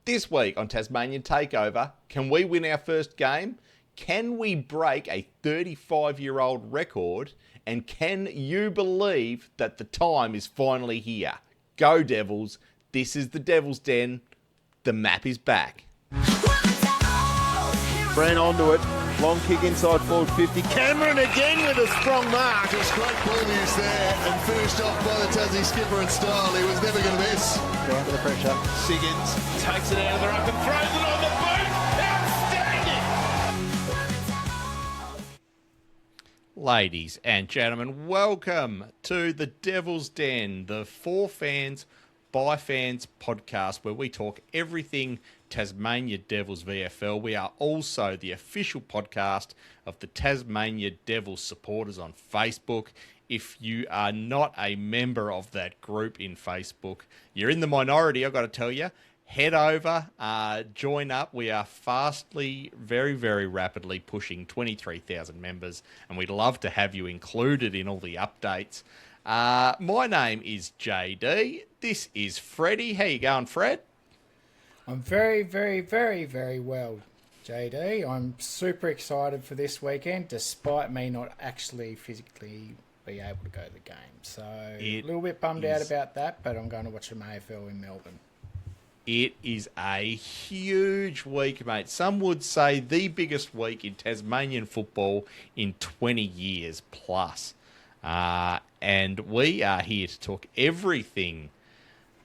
This week on Tasmanian Takeover, can we win our first game? Can we break a 35-year-old record? And can you believe that the time is finally here? Go Devils. This is the Devil's Den. The map is back. Brand onto it. Long kick inside forward 50. Cameron again with a strong mark. Just great ball use there and finished off by the Tassie skipper in style. He was never going to miss. Go under the pressure. Siggins takes it out of the ruck and throws it on the boot. Outstanding! Ladies and gentlemen, welcome to the Devil's Den, the For Fans by Fans podcast, where we talk everything Tasmania Devils VFL. We are also the official podcast of the Tasmania Devils supporters on Facebook. If you are not a member of that group in Facebook, you're in the minority, I've got to tell you. Head over, join up. We are fastly, very, very rapidly pushing 23,000 members, and we'd love to have you included in all the updates. My name is JD. This is Freddy. How you going, Fred? I'm very, very, very, very well, JD. I'm super excited for this weekend, despite me not actually physically be able to go to the game. So a little bit bummed out about that, but I'm going to watch some AFL in Melbourne. It is a huge week, mate. Some would say the biggest week in Tasmanian football in 20 years plus. And we are here to talk everything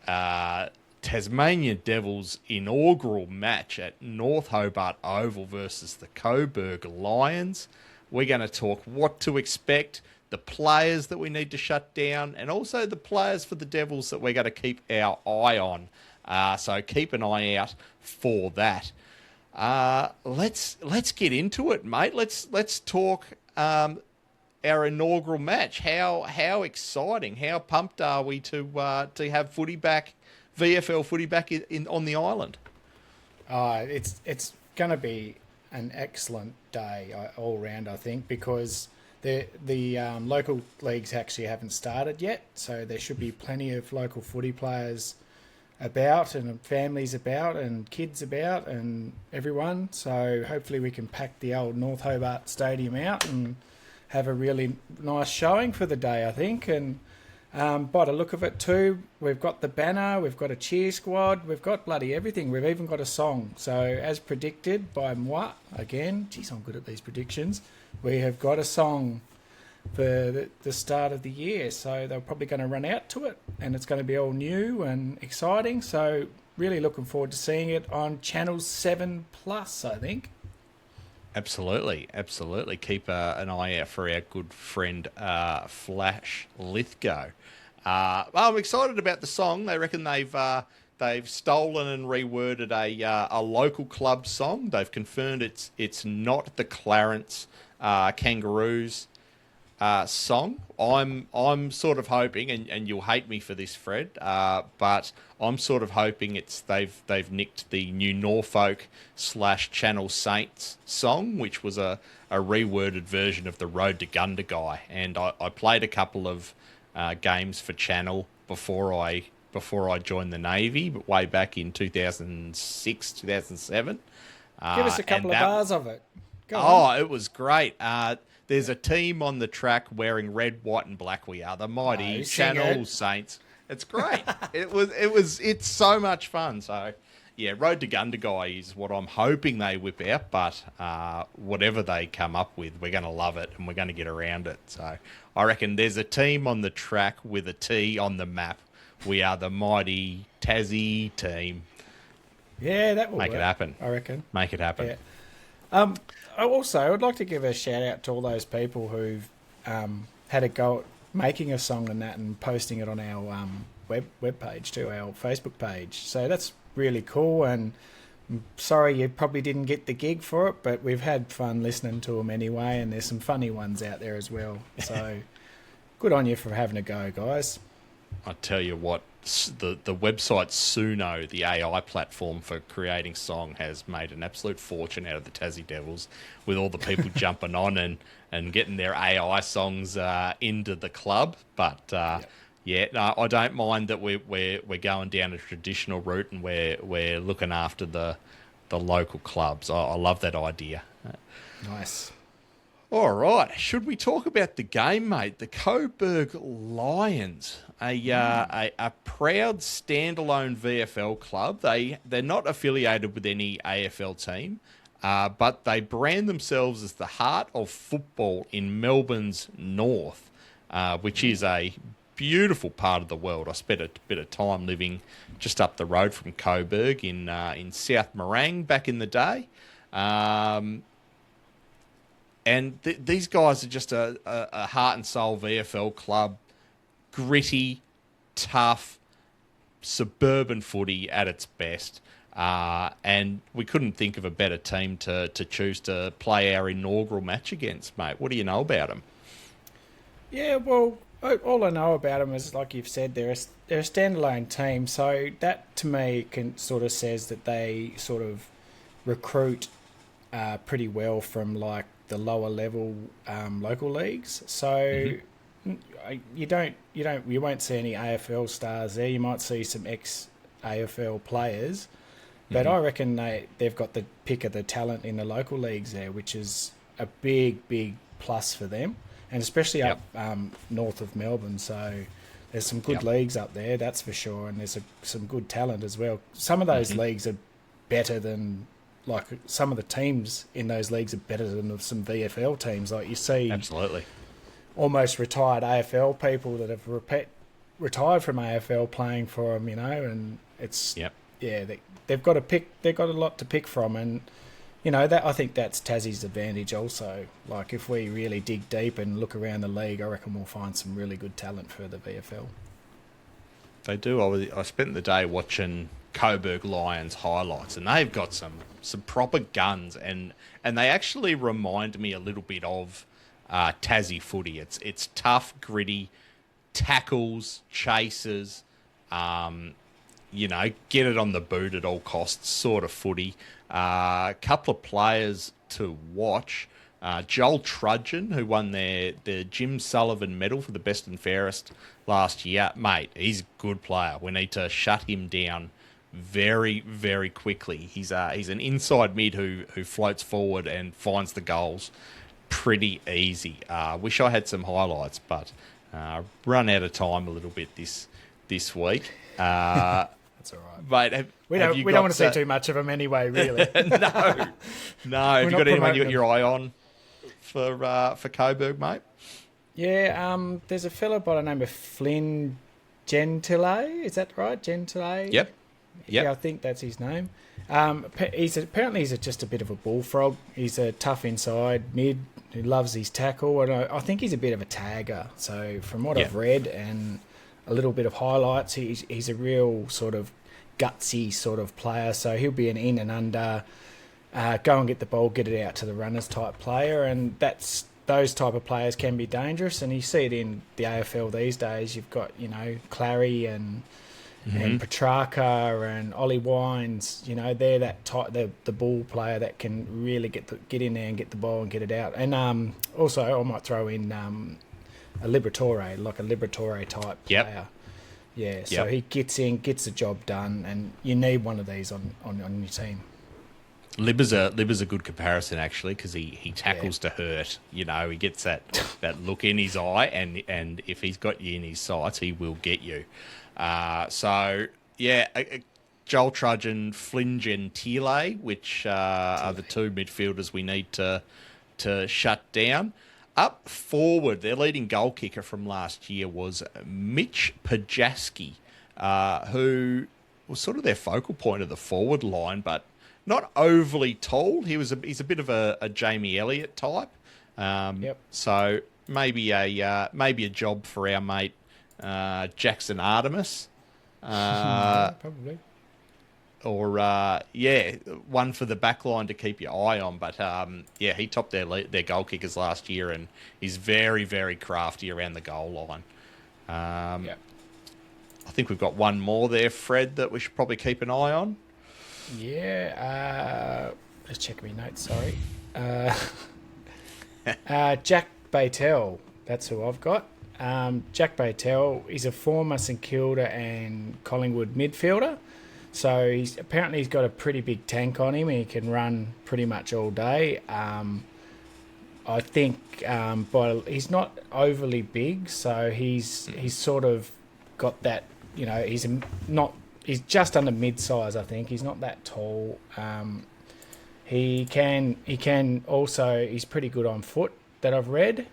Tasmania Devils' inaugural match at North Hobart Oval versus the Coburg Lions. We're going to talk what to expect, the players that we need to shut down, and also the players for the Devils that we're going to keep our eye on. So keep an eye out for that. Let's get into it, mate. Let's talk our inaugural match. How exciting! How pumped are we to have footy back? VFL footy back on the island. It's going to be an excellent day all round, I think, because the local leagues actually haven't started yet, so there should be plenty of local footy players about and families about and kids about and everyone. So hopefully we can pack the old North Hobart Stadium out and have a really nice showing for the day, I think. And by the look of it too, we've got the banner, we've got a cheer squad, we've got bloody everything. We've even got a song. So as predicted by moi, again, geez, I'm good at these predictions, we have got a song for the start of the year. So they're probably going to run out to it, and it's going to be all new and exciting. So really looking forward to seeing it on Channel 7 Plus, I think. Absolutely. Keep an eye out for our good friend Flash Lithgow. I'm excited about the song. They reckon they've stolen and reworded a local club song. They've confirmed it's not the Clarence Kangaroos song. I'm sort of hoping, and you'll hate me for this, Fred, but I'm sort of hoping they've nicked the New Norfolk / Channel Saints song, which was a reworded version of the Road to Gundagai. And I played a couple of games for Channel before I joined the Navy, but way back in 2006, 2007. Give us a couple of bars of it. Go on. It was great. There's a team on the track wearing red, white, and black. We are the mighty Channel Saints. It's great. It's so much fun. So, yeah, Road to Gundagai is what I'm hoping they whip out. But whatever they come up with, we're going to love it and we're going to get around it. So, I reckon there's a team on the track with a T on the map. We are the mighty Tassie team. Yeah, that will make work, it happen. I reckon. Make it happen. Yeah. Also, I'd like to give a shout out to all those people who've had a go at making a song and that and posting it on our web page too, our Facebook page. So that's really cool. And I'm sorry you probably didn't get the gig for it, but we've had fun listening to them anyway. And there's some funny ones out there as well. So good on you for having a go, guys. I tell you what, the website Suno, the AI platform for creating song, has made an absolute fortune out of the Tassie Devils, with all the people jumping on and getting their AI songs into the club. But Yeah, no, I don't mind that we're going down a traditional route and we're looking after the local clubs. I love that idea. Nice. All right, should we talk about the game, mate? The Coburg Lions, a proud standalone VFL club. They're not affiliated with any AFL team, but they brand themselves as the heart of football in Melbourne's north, which is a beautiful part of the world. I spent a bit of time living just up the road from Coburg in South Morang back in the day. And these guys are just a heart and soul VFL club, gritty, tough, suburban footy at its best. And we couldn't think of a better team to choose to play our inaugural match against, mate. What do you know about them? Yeah, well, all I know about them is, like you've said, they're a standalone team. So that, to me, sort of says that they sort of recruit pretty well from, like, the lower level local leagues. So you won't see any AFL stars there. You might see some ex-AFL players, but I reckon they've got the pick of the talent in the local leagues there, which is a big plus for them, and especially up north of Melbourne. So there's some good leagues up there, that's for sure, and there's some good talent as well. Some of those leagues are better than, like, some of the teams in those leagues are better than some VFL teams. Like, you see, absolutely, almost retired AFL people that have retired from AFL playing for them, and it's they've got a lot to pick from, and that, I think that's Tassie's advantage also. Like, if we really dig deep and look around the league, I reckon we'll find some really good talent for the VFL. They do. I spent the day watching Coburg Lions highlights, and they've got some proper guns, and they actually remind me a little bit of Tassie footy. It's tough, gritty, tackles, chases, get it on the boot at all costs sort of footy. A couple of players to watch. Joel Trudgeon, who won the Jim Sullivan medal for the best and fairest last year. Mate, he's a good player. We need to shut him down very, very quickly. He's an inside mid who floats forward and finds the goals pretty easy. Wish I had some highlights, but run out of time a little bit this week. That's all right. Mate, we don't want to see too much of him anyway, really. No. Have you got anyone you got your eye on for Coburg, mate? Yeah, there's a fella by the name of Flynn Gentile. Is that right? Gentile? Yep. Yeah, I think that's his name. Apparently he's just a bit of a bullfrog. He's a tough inside mid who loves his tackle, and I think he's a bit of a tagger. So from what I've read and a little bit of highlights, he's a real sort of gutsy sort of player. So he'll be an in and under, go and get the ball, get it out to the runners type player, and those type of players can be dangerous. And you see it in the AFL these days. You've got Clary and Petrarca and Ollie Wines, they're that type, the ball player that can really get in there and get the ball and get it out. And also I might throw in a Liberatore type player. Yeah, so he gets in, gets the job done, and you need one of these on your team. Libba's a good comparison, actually, because he tackles to hurt. He gets that look in his eye, and if he's got you in his sights, he will get you. Joel Trudgeon, Flynn Gentile, which are the two midfielders we need to shut down. Up forward, their leading goal kicker from last year was Mitch Podhajski, who was sort of their focal point of the forward line, but not overly tall. He's a bit of a Jamie Elliott type. So maybe a job for our mate Jackson Artemis. Probably. Or one for the back line to keep your eye on. But he topped their goal kickers last year, and he's very, very crafty around the goal line. I think we've got one more there, Fred, that we should probably keep an eye on. Yeah, let's check my notes. Sorry, Jack Bytel. That's who I've got. Jack Bytel is a former St Kilda and Collingwood midfielder. So apparently he's got a pretty big tank on him and he can run pretty much all day. I think he's not overly big, so he's sort of got that, he's just under mid-size, I think. He's not that tall. He can also, he's pretty good on foot that I've read.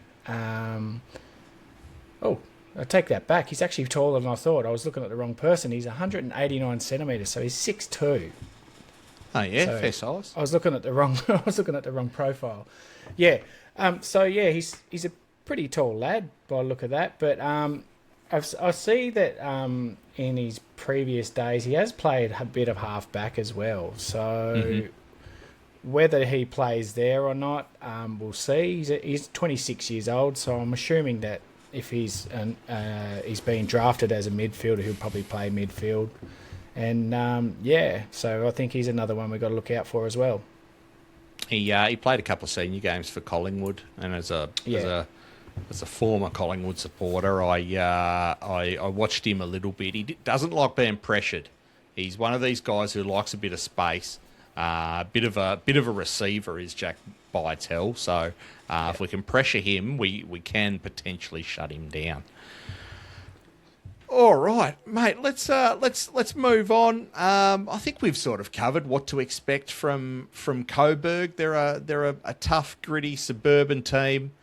I take that back. He's actually taller than I thought. I was looking at the wrong person. He's 189 centimetres, so he's 6'2". Oh yeah, So fair size. I was looking at the wrong profile. Yeah. He's a pretty tall lad by the look of that. But I see that in his previous days he has played a bit of half-back as well. So whether he plays there or not, we'll see. He's 26 years old, so I'm assuming that if he's being drafted as a midfielder, he'll probably play midfield. And so I think he's another one we've got to look out for as well. He played a couple of senior games for Collingwood, and as a former Collingwood supporter, I watched him a little bit. He doesn't like being pressured. He's one of these guys who likes a bit of space. A bit of a receiver is Jack Bytel. So if we can pressure him, we can potentially shut him down. All right, mate. Let's move on. I think we've sort of covered what to expect from Coburg. They're a tough, gritty suburban team.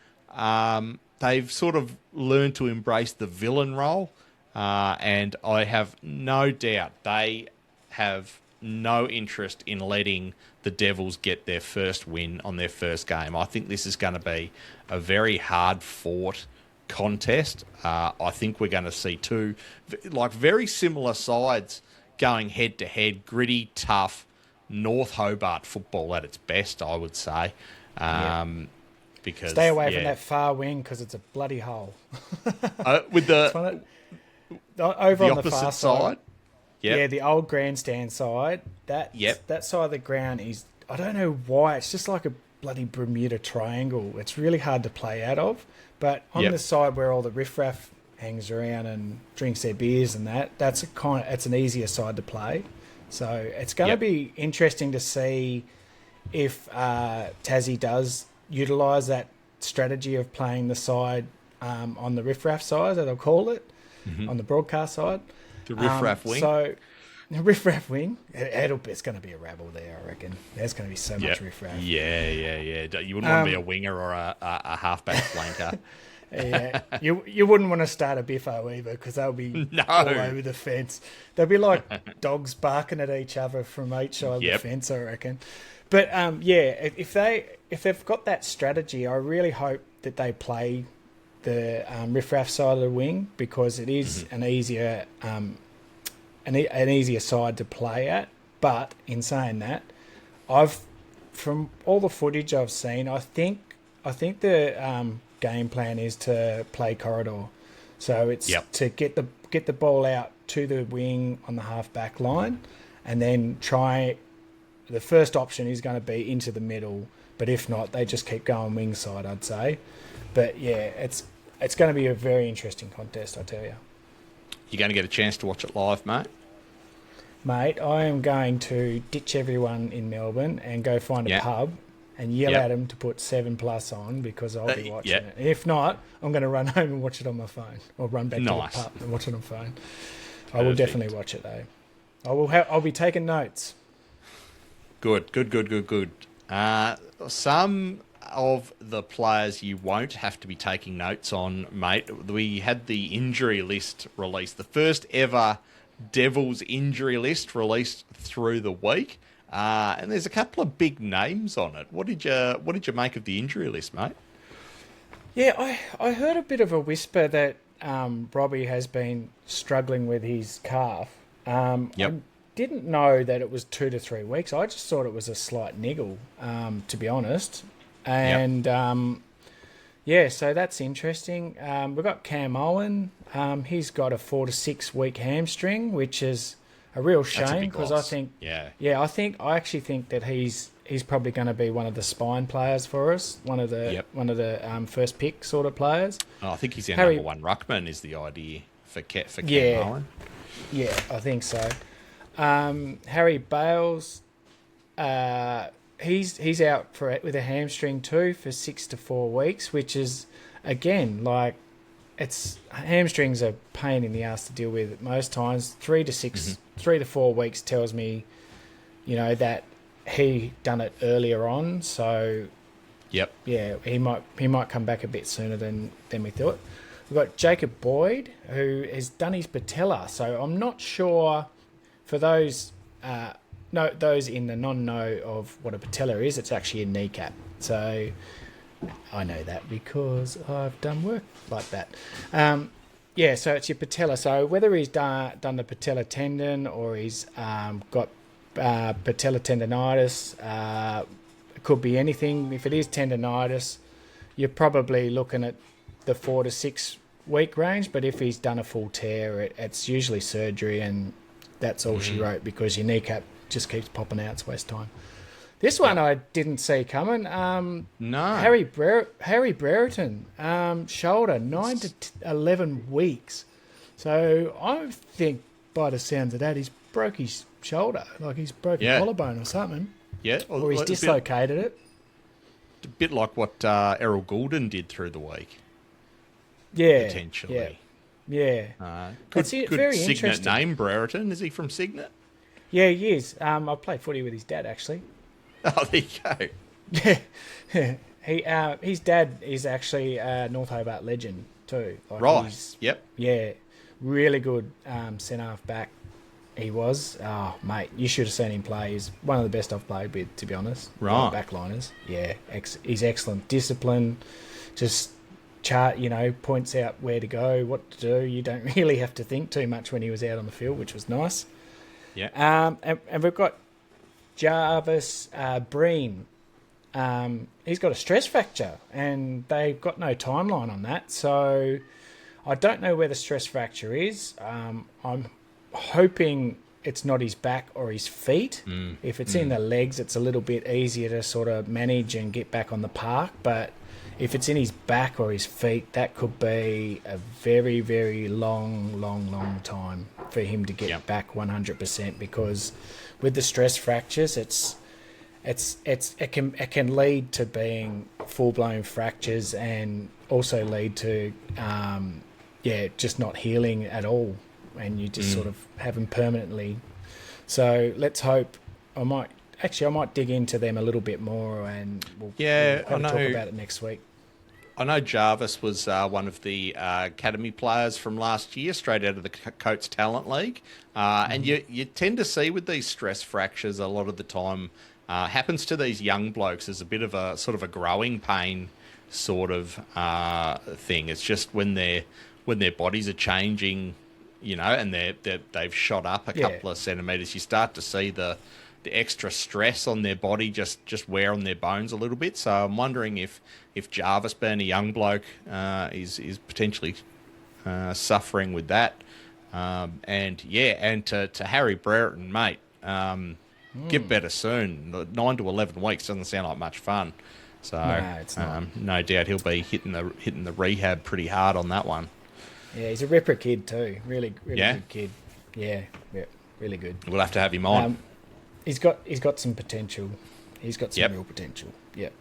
They've sort of learned to embrace the villain role, and I have no doubt they have no interest in letting the Devils get their first win on their first game. I think this is going to be a very hard-fought contest. I think we're going to see two very similar sides going head-to-head, gritty, tough, North Hobart football at its best, I would say. Because stay away from that far wing because it's a bloody hole. With the over on the opposite far side. Yep. Yeah, the old grandstand side. That side of the ground is, I don't know why, it's just like a bloody Bermuda Triangle. It's really hard to play out of. But on the side where all the riffraff hangs around and drinks their beers and that's an easier side to play. So it's going to be interesting to see if Tassie does utilise that strategy of playing the side on the riffraff side, that I'll call it, on the broadcast side. The riffraff wing. So, the riffraff wing, it's going to be a rabble there, I reckon. There's going to be so much riffraff. Yeah. You wouldn't want to be a winger or a halfback flanker. Yeah, you wouldn't want to start a biffo either because they'll be all over the fence. They'll be like dogs barking at each other from each side of the fence, I reckon. But if they've got that strategy, I really hope that they play the riffraff side of the wing because it is an easier side to play at. But in saying that, from all the footage I've seen, I think the game plan is to play corridor. So it's to get the ball out to the wing on the half back line, and then try. The first option is going to be into the middle, but if not, they just keep going wing side, I'd say. But yeah, it's going to be a very interesting contest, I tell you. You're going to get a chance to watch it live, mate? Mate, I am going to ditch everyone in Melbourne and go find a pub and yell at them to put 7+ on because I'll be watching it. If not, I'm going to run home and watch it on my phone or run back to the pub and watch it on phone. Perfect. I will definitely watch it, though. I'll be taking notes. Good. Some of the players you won't have to be taking notes on, mate. We had the injury list released, the first ever Devils injury list released through the week, and there's a couple of big names on it. What did you make of the injury list, mate? Yeah, I heard a bit of a whisper that Robbie has been struggling with his calf. I didn't know that it was 2 to 3 weeks. I just thought it was a slight niggle, to be honest. And so that's interesting. We've got Cam Owen. He's got a 4 to 6 week hamstring, which is a real That's a shame big because loss. I actually think that he's probably going to be one of the spine players for us, one of the first pick sort of players. Oh, I think he's our Harry- number one ruckman is the idea for Cam Yeah. Owen. Yeah, I think so. Harry Bales, he's out with a hamstring too for 6 to 4 weeks, which is again like hamstrings are a pain in the ass to deal with at most times. 3 to 4 weeks tells me, that he done it earlier on. So Yep. yeah, he might come back a bit sooner than we thought. We've got Jacob Boyd, who has done his patella, so I'm not sure for those those in the non-know of what a patella is. It's actually a kneecap. So I know that because I've done work like that. So it's your patella. So whether he's done the patella tendon or he's got patella tendonitis, it could be anything. If it is tendonitis, you're probably looking at the 4 to 6 week range. But if he's done a full tear, it's usually surgery, and that's all she wrote because your kneecap just keeps popping out. It's waste time. This one I didn't see coming. No. Harry Brereton, shoulder, 9 to 11 weeks. So I think by the sounds of that, he's broke his shoulder, like he's broken collarbone or something. Yeah. Or he's dislocated it. A bit like what Errol Goulden did through the week. Yeah. Potentially. Yeah. Good very Signet interesting. name, Brereton. Is he from Signet? Yeah, he is. I played footy with his dad, actually. Oh, there you go. His dad is actually a North Hobart legend too. Like Right. Yep. Yeah, really good centre-half back. He was. Oh, mate, you should have seen him play. He's one of the best I've played with, to be honest. Right. Backliners. Yeah, he's excellent. Discipline, just points out where to go, what to do. You don't really have to think too much when he was out on the field, which was nice. Yeah. And we've got Jarvis Breen. He's got a stress fracture, and they've got no timeline on that. So I don't know where the stress fracture is. I'm hoping it's not his back or his feet. If it's in the legs, it's a little bit easier to sort of manage and get back on the park. But if it's in his back or his feet, that could be a very, very long time for him to get back 100%, because with the stress fractures, it can lead to being full-blown fractures and also lead to just not healing at all, and you just sort of have them permanently. So let's hope. I might dig into them a little bit more, and we'll talk about it next week. I know Jarvis was one of the academy players from last year, straight out of the Coates Talent League. And you tend to see with these stress fractures a lot of the time happens to these young blokes as a bit of a sort of a growing pain sort of thing. It's just when their bodies are changing, and they've shot up a couple of centimetres, you start to see the extra stress on their body just wear on their bones a little bit. So I'm wondering if Jarvis, being a young bloke, is potentially suffering with that. And to Harry Brereton, mate, get better soon. 9 to 11 weeks doesn't sound like much fun. So No, it's not. no doubt he'll be hitting the rehab pretty hard on that one. Yeah, he's a ripper kid too. Really Yeah? good kid. Yeah, really good. We'll have to have him on. He's got some potential. He's got some real potential. Yep.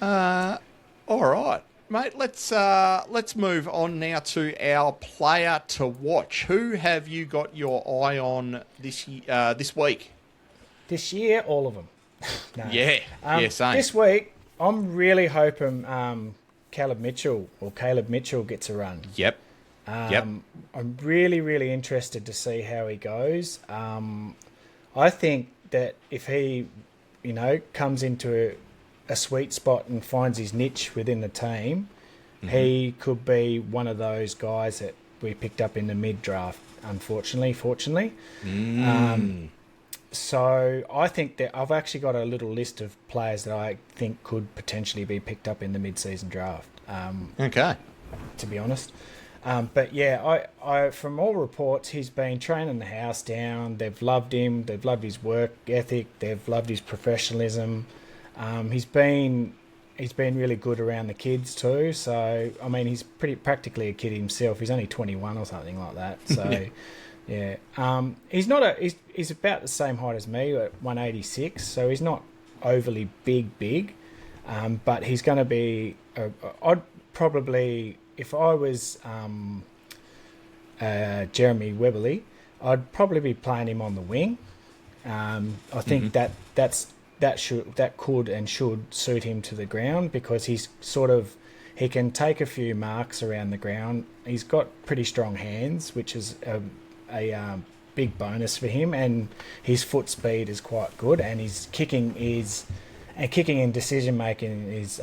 All right, mate. Let's move on now to our player to watch. Who have you got your eye on this week? This year, all of them. No. Same. This week, I'm really hoping Caleb Mitchell gets a run. Yep. I'm really, really interested to see how he goes. I think that if he, comes into a sweet spot and finds his niche within the team, he could be one of those guys that we picked up in the mid-draft, fortunately. So I think that I've actually got a little list of players that I think could potentially be picked up in the mid-season draft. Okay. To be honest. But yeah, I from all reports, he's been training the house down. They've loved him. They've loved his work ethic. They've loved his professionalism. He's been really good around the kids too. So I mean, he's practically a kid himself. He's only 21 or something like that. So yeah, he's about the same height as me at 186. So he's not overly big. But he's going to be. I'd probably, if I was Jeremy Weberly, I'd probably be playing him on the wing. I think that could and should suit him to the ground because he can take a few marks around the ground. He's got pretty strong hands, which is a big bonus for him, and his foot speed is quite good, and his kicking and decision making is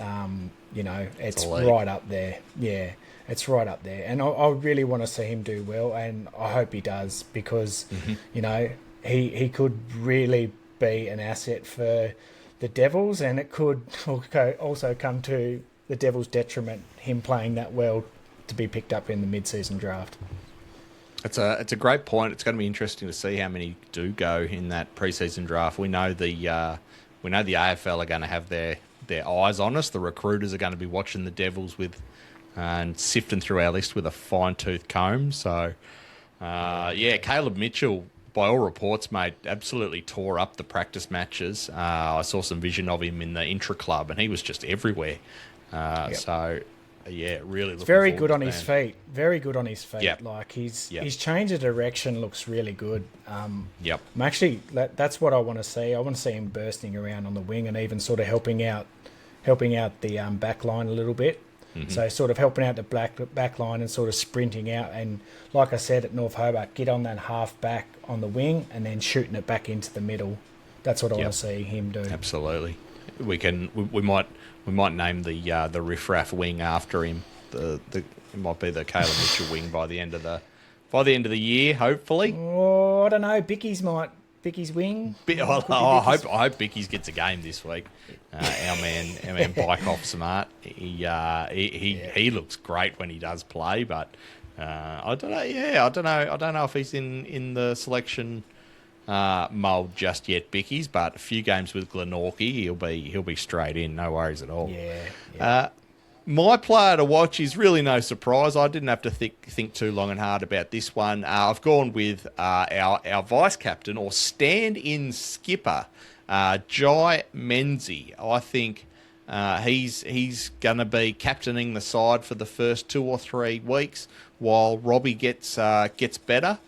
it's right up there. Yeah, it's right up there, and I really want to see him do well, and I hope he does because he could really be an asset for the Devils, and it could also come to the Devils' detriment, him playing that well to be picked up in the mid-season draft. It's a great point. It's going to be interesting to see how many do go in that pre-season draft. We know the AFL are going to have their eyes on us. The recruiters are going to be watching the Devils and sifting through our list with a fine-tooth comb. So, Caleb Mitchell, by all reports, mate, absolutely tore up the practice matches. I saw some vision of him in the intra-club, and he was just everywhere. So, yeah, really looking very forward good to on his feet. Very good on his feet. Yep. Like his change of direction looks really good. Yep. I'm actually, that's what I want to see. I want to see him bursting around on the wing and even sort of helping out the back line a little bit. Mm-hmm. So sort of helping out the back line and sort of sprinting out. And like I said at North Hobart, get on that half back on the wing and then shooting it back into the middle. That's what I want to see him do. Absolutely. We might name the riffraff wing after him. It might be the Caleb Mitchell wing by the end of the year, hopefully. Oh, I don't know. Bicky's wing. I hope Bicky's gets a game this week. Our man Bike Off Smart. He looks great when he does play, but I don't know. Yeah, I don't know if he's in the selection mould just yet, Bicky's, but a few games with Glenorchy, he'll be straight in. No worries at all. Yeah. My player to watch is really no surprise. I didn't have to think too long and hard about this one. I've gone with our vice captain or stand-in skipper, Jye Menzie. I think he's going to be captaining the side for the first 2 or 3 weeks while Robbie gets better.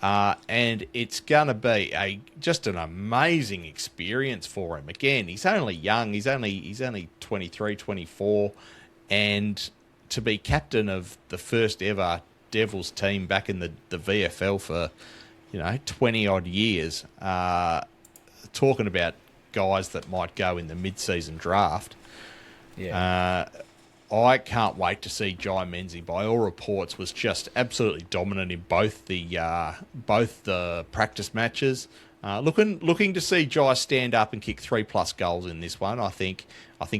And it's going to be just an amazing experience for him. Again, he's only young. He's only 23, 24. And to be captain of the first ever Devils team back in the VFL for, 20-odd years, talking about guys that might go in the mid-season draft. Yeah. I can't wait to see Jye Menzie. By all reports, was just absolutely dominant in both the practice matches. Looking to see Jye stand up and kick 3+ goals in this one. I think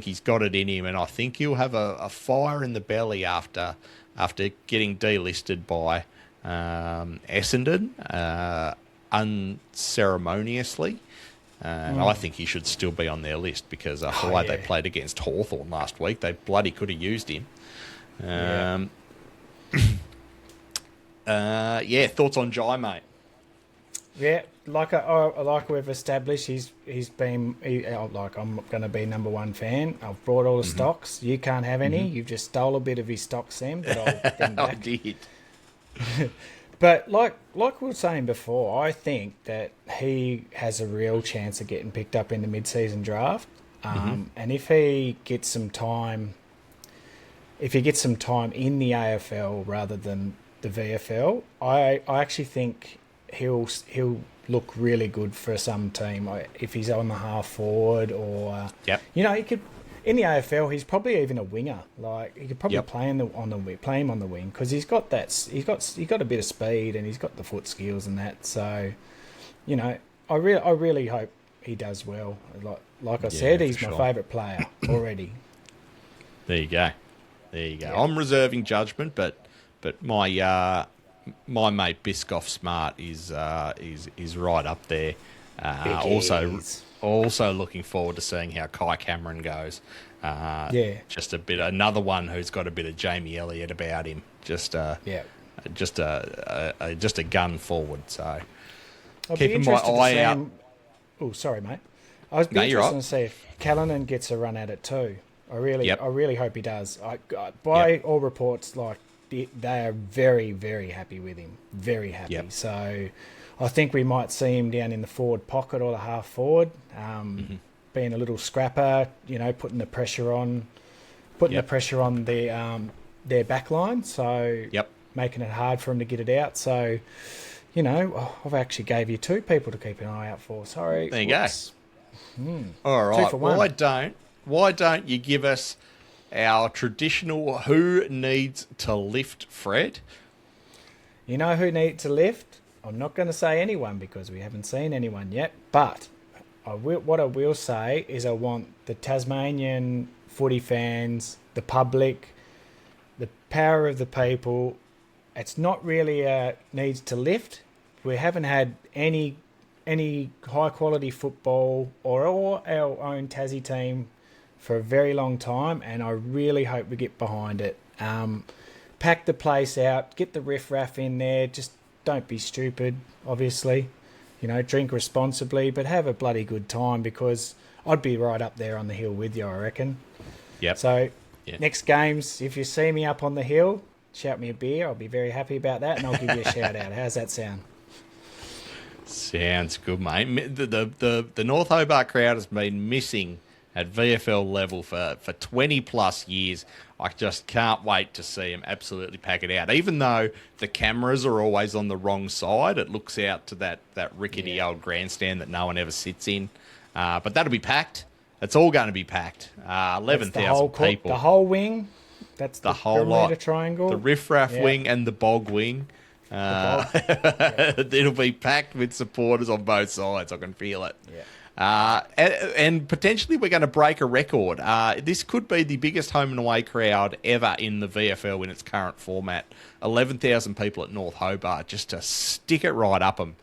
he's got it in him, and I think he'll have a fire in the belly after getting delisted by Essendon unceremoniously. I think he should still be on their list because the way they played against Hawthorn last week, they bloody could have used him. Thoughts on Jye, mate? Yeah, like we've established, he's been I'm going to be number one fan. I've brought all the stocks. You can't have any. You've just stole a bit of his stock, Sam. But I'll get them back. I did. But like we were saying before, I think that he has a real chance of getting picked up in the mid-season draft. And if he gets some time, in the AFL rather than the VFL, I actually think he'll look really good for some team if he's on the half forward or he could. In the AFL, he's probably even a winger. Like he could probably play him on the wing because he's got a bit of speed and he's got the foot skills and that. So, I really hope he does well. Like I said, he's my favourite player already. There you go. I'm reserving judgment, but But my mate Biscoff Smart is right up there. Also looking forward to seeing how Kai Cameron goes. Just another one who's got a bit of Jamie Elliott about him. Just a gun forward. So keeping my eye out. Oh, sorry, mate. I was interested to see if Callanan gets a run at it too. I really hope he does. By all reports, like they are very, very happy with him. Very happy. Yep. So I think we might see him down in the forward pocket or the half forward, being a little scrapper. Putting the pressure on, their back line. So making it hard for him to get it out. So I've actually gave you two people to keep an eye out for. Sorry. There you go. All right. 2 for 1. Why don't you give us our traditional who needs to lift, Fred? You know who needs to lift? I'm not going to say anyone because we haven't seen anyone yet. But what I will say is I want the Tasmanian footy fans, the public, the power of the people. It's not really needs to lift. We haven't had any high quality football or our own Tassie team for a very long time, and I really hope we get behind it. Pack the place out, get the riffraff in there. Just don't be stupid, obviously. Drink responsibly, but have a bloody good time, because I'd be right up there on the hill with you, I reckon. Yep. So next games, if you see me up on the hill, shout me a beer. I'll be very happy about that, and I'll give you a shout out. How's that sound? Sounds good, mate. The North Hobart crowd has been missing at VFL level for 20 plus years. I just can't wait to see them absolutely pack it out. Even though the cameras are always on the wrong side, it looks out to that rickety old grandstand that no one ever sits in. But that'll be packed. It's all going to be packed. 11,000 people. The whole wing. That's the whole lot. Triangle. The riffraff wing and the bog wing. It'll be packed with supporters on both sides. I can feel it. Yeah. And potentially we're going to break a record. This could be the biggest home and away crowd ever in the VFL in its current format. 11,000 people at North Hobart, just to stick it right up them.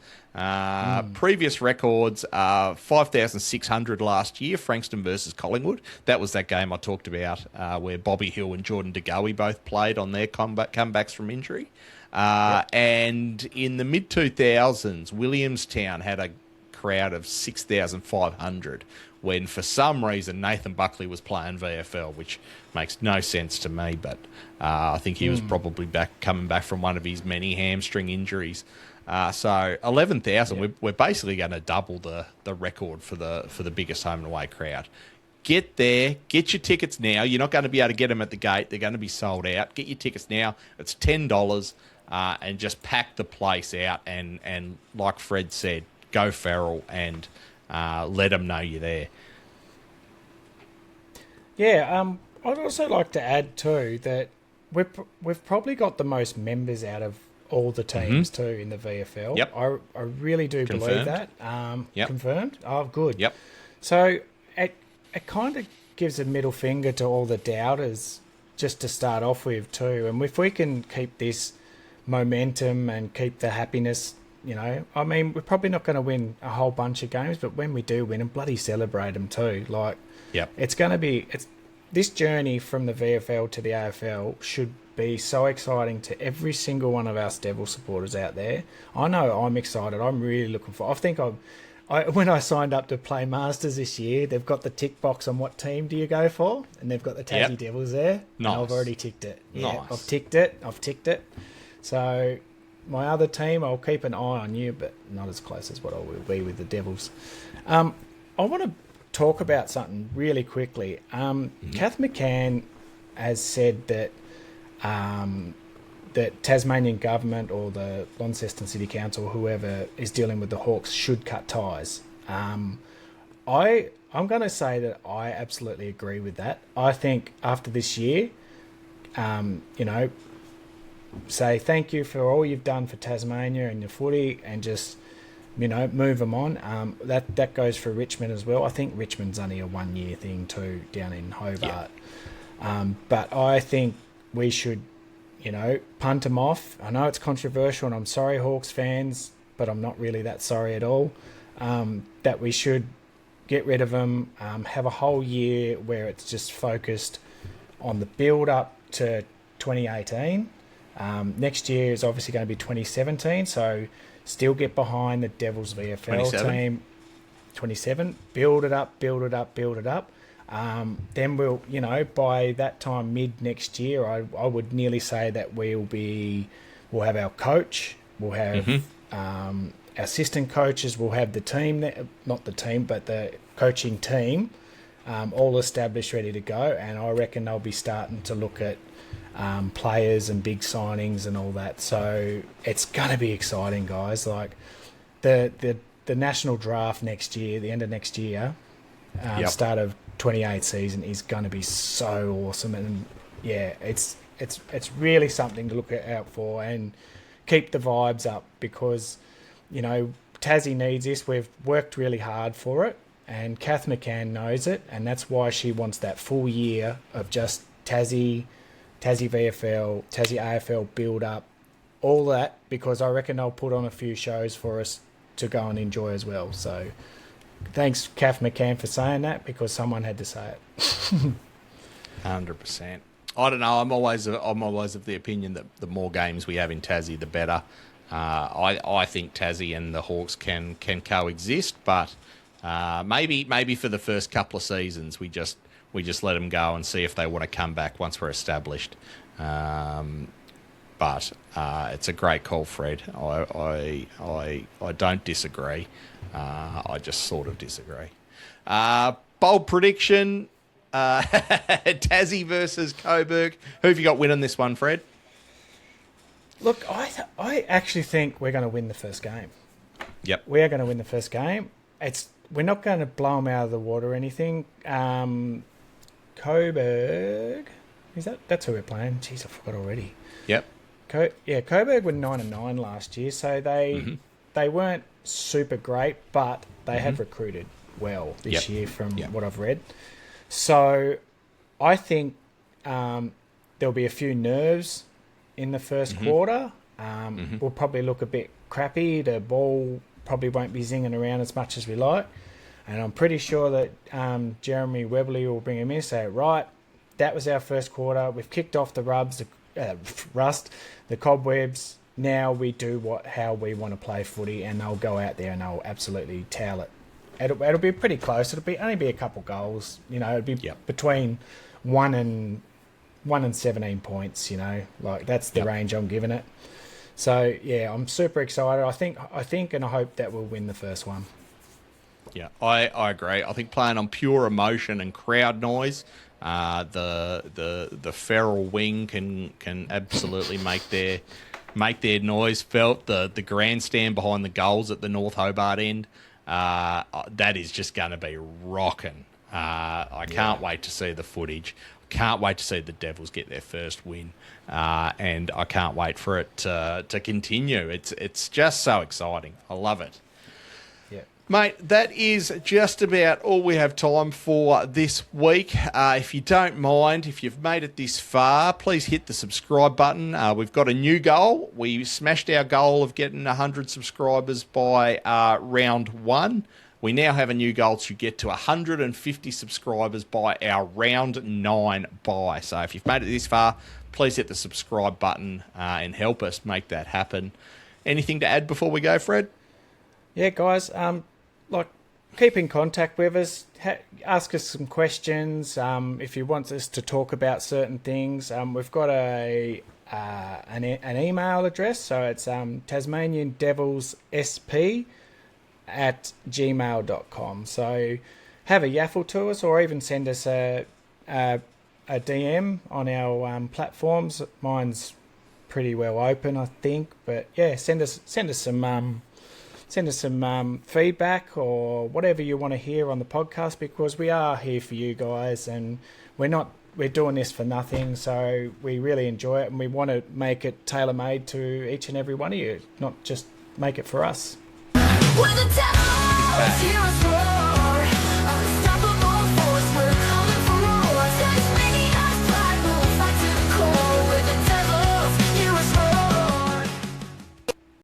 Previous records, 5,600 last year, Frankston versus Collingwood. That was that game I talked about where Bobby Hill and Jordan De Goey both played on their comebacks from injury. And in the mid-2000s, Williamstown had a crowd of 6,500 when, for some reason, Nathan Buckley was playing VFL, which makes no sense to me, but I think he was probably coming back from one of his many hamstring injuries. So 11,000, we're basically going to double the record for the biggest home and away crowd. Get there, get your tickets now. You're not going to be able to get them at the gate. They're going to be sold out. Get your tickets now. It's $10, and just pack the place out. And like Fred said, go feral and let them know you're there. Yeah, I'd also like to add too that we've probably got the most members out of all the teams too in the VFL. Yep. I really do believe that. Confirmed? Oh, good. Yep. So it kind of gives a middle finger to all the doubters just to start off with too. And if we can keep this momentum and keep the happiness, I mean, we're probably not going to win a whole bunch of games, but when we do win them, bloody celebrate them too. It's going to be this journey from the VFL to the AFL should be so exciting to every single one of us Devil supporters out there. I know I'm excited. I'm really looking for. I think when I signed up to play Masters this year, they've got the tick box on what team do you go for, and they've got the Tassie Devils there. Nice. And I've already ticked it. Yeah, nice. I've ticked it. So my other team, I'll keep an eye on you, but not as close as what I will be with the Devils. I want to talk about something really quickly. Kath McCann has said that that Tasmanian government or the Launceston City Council, whoever is dealing with the Hawks, should cut ties. I'm going to say that I absolutely agree with that. I think after this year, say thank you for all you've done for Tasmania and your footy, and just move them on. That goes for Richmond as well. I think Richmond's only a 1 year thing too down in Hobart. But I think we should punt them off. I know it's controversial, and I'm sorry, Hawks fans, but I'm not really that sorry at all. That we should get rid of them, have a whole year where it's just focused on the build-up to 2018. Next year is obviously going to be 2017, so still get behind the Devils VFL 27. team. 27, build it up. Then we'll, by that time, mid next year, I would nearly say that we'll have our coach, we'll have assistant coaches, we'll have the team, not the team, but the coaching team, all established, ready to go. And I reckon they'll be starting to look at players and big signings and all that. So it's going to be exciting, guys. Like the national draft next year, the end of next year, start of 28 season is going to be so awesome. And yeah, it's really something to look out for and keep the vibes up, because Tassie needs this. We've worked really hard for it, and Kath McCann knows it, and that's why she wants that full year of just Tassie VFL, Tassie AFL build up, all that, because I reckon they'll put on a few shows for us to go and enjoy as well. So thanks, Kath McCann, for saying that, because someone had to say it. 100%. I don't know. I'm always of the opinion that the more games we have in Tassie, the better. I think Tassie and the Hawks can coexist, but maybe for the first couple of seasons we just let them go and see if they want to come back once we're established. But it's a great call, Fred. I don't disagree. I just sort of disagree. Bold prediction: Tassie versus Coburg. Who have you got winning this one, Fred? Look, I actually think we're going to win the first game. Yep. We are going to win the first game. We're not going to blow them out of the water or anything. Coburg, that's who we're playing? Jeez, I forgot already. Yep. Coburg were 9-9 last year, so they weren't super great, but they have recruited well this year from what I've read. So I think there'll be a few nerves in the first quarter. We'll probably look a bit crappy. The ball probably won't be zinging around as much as we like. And I'm pretty sure that Jeremy Webley will bring him in and say, right, that was our first quarter. We've kicked off the rust, the cobwebs. Now we do how we want to play footy, and they'll go out there and they'll absolutely towel it. It'll be pretty close. It'll only be a couple goals. It'll be between 1 and 17 points. Like that's the range I'm giving it. So yeah, I'm super excited. I think, and I hope that we'll win the first one. Yeah, I agree. I think playing on pure emotion and crowd noise, the feral wing can absolutely make their noise felt. The grandstand behind the goals at the North Hobart end, that is just going to be rocking. I can't wait to see the footage. Can't wait to see the Devils get their first win, and I can't wait for it to continue. It's just so exciting. I love it. Mate, that is just about all we have time for this week. If you don't mind, if you've made it this far, please hit the subscribe button. We've got a new goal. We smashed our goal of getting 100 subscribers by round 1. We now have a new goal to get to 150 subscribers by our round 9 bye. So if you've made it this far, please hit the subscribe button and help us make that happen. Anything to add before we go, Fred? Yeah, guys. Keep in contact with us. Ask us some questions. If you want us to talk about certain things, we've got an email address. So it's Tasmanian Devils SP @gmail.com. So have a yaffle to us, or even send us a DM on our platforms. Mine's pretty well open, I think. But yeah, send us some feedback or whatever you want to hear on the podcast, because we are here for you guys, and we're doing this for nothing. So we really enjoy it, and we want to make it tailor-made to each and every one of you, not just make it for us. When the devil is here as well.